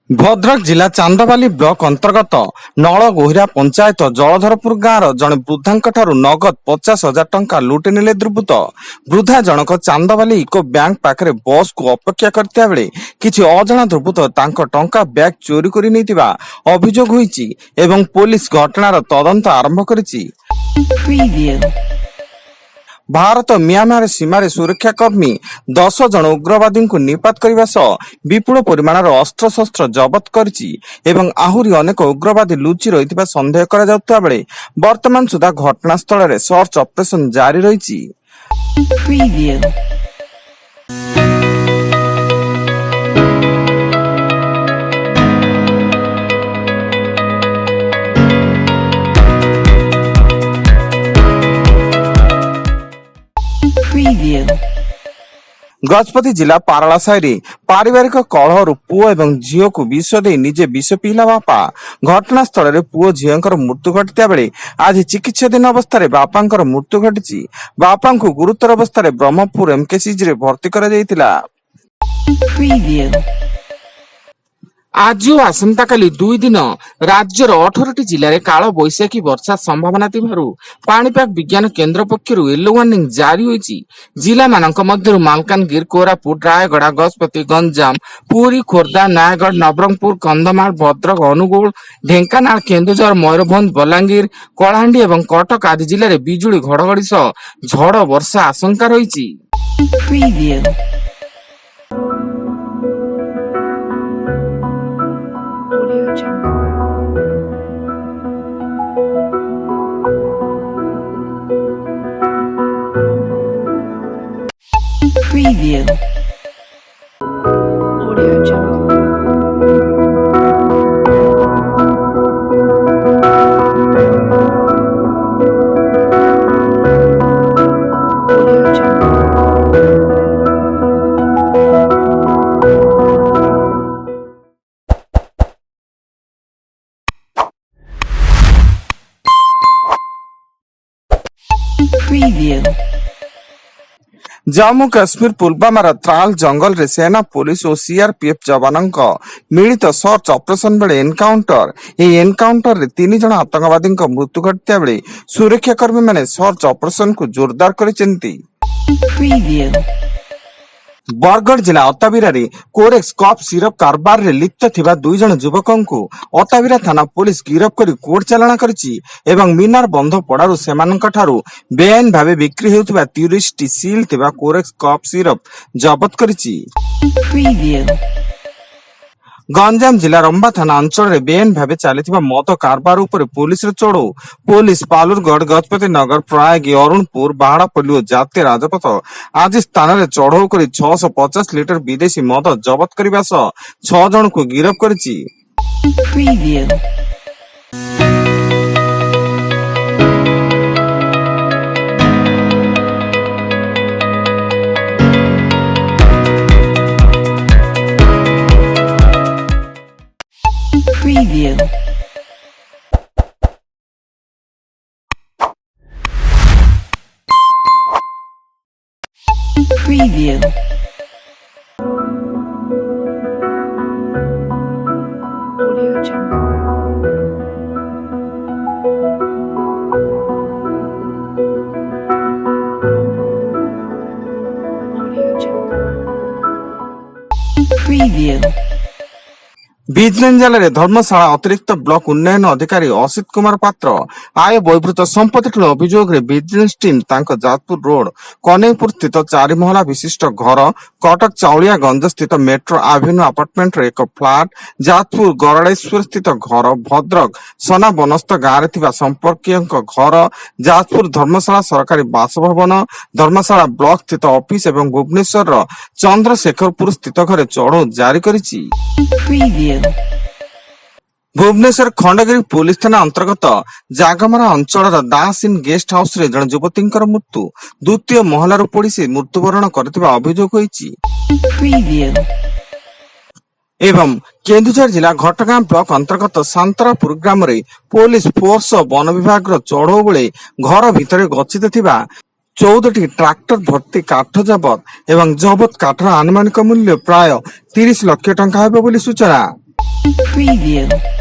ଭଦ୍ରକ ଜିଲ୍ଲା ଚାନ୍ଦବାଲି ବ୍ଲକ ଅନ୍ତର୍ଗତ ନଳଗୋହିରା ପଞ୍ଚାୟତ ଜଳଧରପୁର ଗାଁର ଜଣେ ବୃଦ୍ଧାଙ୍କଠାରୁ ନଗଦ 50,000 ଟଙ୍କା ଲୁଟି ନେଲେ ଦୁର୍ବୃତ୍ତ। ବୃଦ୍ଧା ଜଣକ ଚାନ୍ଦବାଲି ଇକୋ ବ୍ୟାଙ୍କ ପାଖରେ ବସ୍କୁ ଅପେକ୍ଷା କରିଥିବା ବେଳେ କିଛି ଅଜଣା ଦୁର୍ବୃତ୍ତ ତାଙ୍କ ଟଙ୍କା ବ୍ୟାଗ ଚୋରି କରି ନେଇଥିବା ଅଭିଯୋଗ ହୋଇଛି ଏବଂ ପୋଲିସ ଘଟଣାର ତଦନ୍ତ ଆରମ୍ଭ କରିଛି। ଭାରତ ମିଆଁମାର ସୀମାରେ ସୁରକ୍ଷାକର୍ମୀ 10 ଜଣ ଉଗ୍ରବାଦୀଙ୍କୁ ନିପାତ କରିବା ସହ ବିପୁଳ ପରିମାଣର ଅସ୍ତ୍ରଶସ୍ତ୍ର ଜବତ କରିଛି ଏବଂ ଆହୁରି ଅନେକ ଉଗ୍ରବାଦୀ ଲୁଚି ରହିଥିବା ସନ୍ଦେହ କରାଯାଉଥିବା ବେଳେ ବର୍ତ୍ତମାନ ସୁଦ୍ଧା ଘଟଣାସ୍ଥଳରେ ସର୍ଚ୍ଚ ଅପରେସନ ଜାରି ରହିଛି। ଗଜପତି ଜିଲ୍ଲା ପାରଳାସାହିରେ ପାରିବାରିକ କଳହରୁ ପୁଅ ଏବଂ ଝିଅକୁ ବିଷ ଦେଇ ନିଜେ ବିଷ ପିଇଲା ବାପା। ଘଟଣାସ୍ଥଳରେ ପୁଅ ଝିଅଙ୍କର ମୃତ୍ୟୁ ଘଟିଥିବା ବେଳେ ଆଜି ଚିକିତ୍ସାଧୀନ ଅବସ୍ଥାରେ ବାପାଙ୍କର ମୃତ୍ୟୁ ଘଟିଛି। ବାପାଙ୍କୁ ଗୁରୁତର ଅବସ୍ଥାରେ ବ୍ରହ୍ମପୁର ଏମକେସିଜିରେ ଭର୍ତ୍ତି କରାଯାଇଥିଲା। ଆଜି ଓ ଆସନ୍ତାକାଲି 2 ଦିନ ରାଜ୍ୟର 18ଟି ଜିଲ୍ଲାରେ କାଳ ବୈଶାଖୀ ବର୍ଷା ସମ୍ଭାବନା ଥିବାରୁ ପାଣିପାଗ ବିଜ୍ଞାନ କେନ୍ଦ୍ର ପକ୍ଷରୁ ୟେଲୋ ୱାର୍ଣ୍ଣିଂ ଜାରି ହୋଇଛି। ଜିଲ୍ଲାମାନଙ୍କ ମଧ୍ୟରୁ ମାଲକାନଗିରି, କୋରାପୁଟ, ରାୟଗଡ଼ା, ଗଜପତି, ଗଞ୍ଜାମ, ପୁରୀ, ଖୋର୍ଦ୍ଧା, ନୟାଗଡ଼, ନବରଙ୍ଗପୁର, କନ୍ଧମାଳ, ଭଦ୍ରକ, ଅନୁଗୁଳ, ଢେଙ୍କାନାଳ, କେନ୍ଦୁଝର, ମୟୂରଭଞ୍ଜ, ବଲାଙ୍ଗୀର, କଳାହାଣ୍ଡି ଏବଂ କଟକ ଆଦି ଜିଲ୍ଲାରେ ବିଜୁଳି ଘଡଘଡି ସହ ଝଡ଼ ବର୍ଷା ଆଶଙ୍କା ରହିଛି। Preview. Audio Jungle. Audio Jungle. Preview. Jammu Kashmir पुलवामार Tral जंगल रे सेना पुलिस और सीआरपीएफ जवानों मिलित सर्च ऑपरेशन बेले एनकाउंटर रे 3 जन आतंकवादी मृत्यु घटिता बेले सुरक्षाकर्मी माने सर्च ऑपरेशन को जोरदार करिसेंती। बरगढ़ जिला अताबिरा कोरेक्स कफ सिरप कारबार रे लिप्त थिबा 2 जन युवकों को अताबिरा थाना पुलिस गिरफ करी कोर्ट चालाण करिछि एवं मीनार बंध पड़ारु सेमानक ठारु बेआईन भावे बिक्री हेउथिबा 30टी सील थिबा कोरेक्स कफ सिरप जबत करिछि। गंजाम जिला रंबा थाना अंचल रे बेआईन भावे चलिथिबा मद कारबार उपर पुलिस रे चढ़ो पुलिस पालुरगढ़, गजपति नगर, प्रयागी, अरुणपुर, बाहाड़ापल्ली और जातीय राजपथ आदि स्थान रे चढ़ो करी 650 लिटर विदेशी मद जबत करबा सह 6 जन को गिरफ करिछि। Preview. Preview. Audio Jungle. Audio Jungle. Preview. बिजनेंजाल धर्मशाला अतिरिक्त ब्लॉक उन्नयन अधिकारी असित कुमार पात्र आय बहिर्भूत संपत्ति ठूल अभियोग बिजनेस टीम जाजपुर रोड कनेईपुर स्थित 4 महला विशिष्ट घर, कटक चाउलियागंज स्थित मेट्रो एवेन्यू अपार्टमेंट एक फ्लाट, जाजपुर गरड़ेश्वर स्थित घर, भद्रक सना बनस्थ गाँव में संपर्कीय घर, जाजपुर धर्मशाला सरकारी बासभवन, धर्मशाला ब्लॉक स्थित ऑफिस एवं भुवनेश्वर चंद्रशेखरपुर स्थित घरे चढ़ऊ जारी करिछि। भुवनेश्वर खंडगिरी पुलिस थाना अंतर्गत जागमरा अंचल दास इन गेस्ट हाउस रे जन युवती मृत्यु द्वितीय महलार पड़ी से मृत्युवरण करथिबा अभियोग होईछि। एवं केन्दुझर जिला घटगां ब्लॉक अंतर्गत सांतरापुर ग्राम रे पुलिस फोर्स वन विभाग चढ़ऊ बेले घर भितर गच्छित थिबा 14टी ट्रैक्टर भर्ती काठ जबत एवं जबत काठर आनुमानिक मूल्य प्राय 30 लाख टंका हेबो बोली सूचना। Preview.